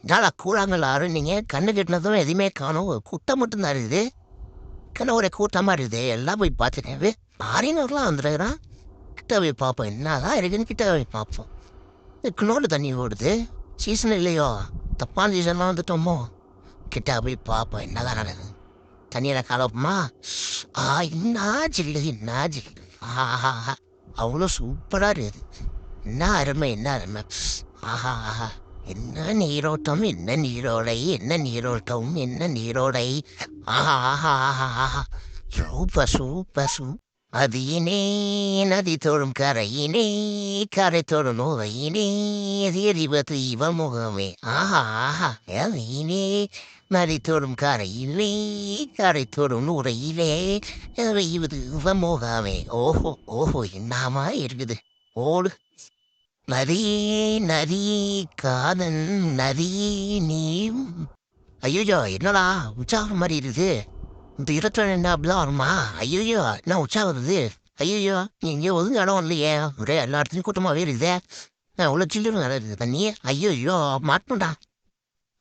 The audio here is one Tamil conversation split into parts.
என்னடா கூழாங்கல் நீங்க கண்ணு கெட்டினதும் எதுவுமே காணும். ஒரு குட்டை மட்டும்தான் இருக்குது. கண்ணு ஒரே கூட்டமாக இருக்குது. எல்லாம் போய் பார்த்துட்டேன். ஃபாரினர்லாம் வந்துருக்குறான். கிட்ட போய் பார்ப்போம். என்னதான் இருக்குன்னு கிட்ட போய் பார்ப்போம். கிணோடு தண்ணி ஓடுது. சீசன் இல்லையோ? தப்பான சீசன்லாம் வந்துட்டோமோ? கிட்ட போய் பார்ப்போம். என்னதான் நடக்குது? தண்ணியில் கலப்போமா? என்ன ஜில்லு, என்ன ஜில்லு. ஆஹா, அவ்வளோ சூப்பராக இருக்குது. என்ன அருமை, என்ன அருமை. ஆஹா, என்ன நீரோட்டம், என்ன நீரோடை, என்ன நீரோட்டம், என்ன நீரோடை. ஆஹா, ஆஹா, ஆஹா, ஆஹா. Super, super, super. அதியினே நதி தோறும் கரையினே, கரை தோறும் நுரையினே, எரிவது இவ முகமே. ஆஹா, ஆஹா. அதியினே நதி தோறும் கரையிலே, கரை தோறும் நுரையிலே, எரிவது இவ முகமே. ஓஹோ, ஓஹோ, என்னமா இருக்குது. ஓடு. நரி, நரி, காதல் நரி, நீ. ஐயோ, என்னடா உற்சாகம் மாதிரி இருக்குது. இந்த இருபத்தி என்ன அப்படிதான் வருமா? ஐயோ, என்ன உற்சாகம் வருது. ஐயோ, எங்கேயோ ஒதுங்க இடம் இல்லையே. ஒரே எல்லா இடத்துலையும் கூட்டமாகவே இருக்குதே. உள்ள சில்லுன்னு இருக்குது தண்ணி. ஐயோ, மாட்டோம்டா.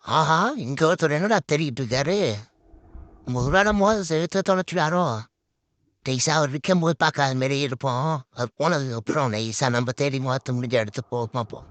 ஆஹா, இங்கே ஒருத்தர் என்னடா தெரியிட்டு இருக்காரு. முதலாட மோத செலுத்த தொலைச்சிடாரோ. நைஸா அவர் விற்கும் போது பார்க்காத மாரி இருப்போம். அது போனதுக்கு அப்புறம் நைஸா நம்ம தேடி மாற்ற முடிஞ்ச இடத்துக்கு போக பார்ப்போம்.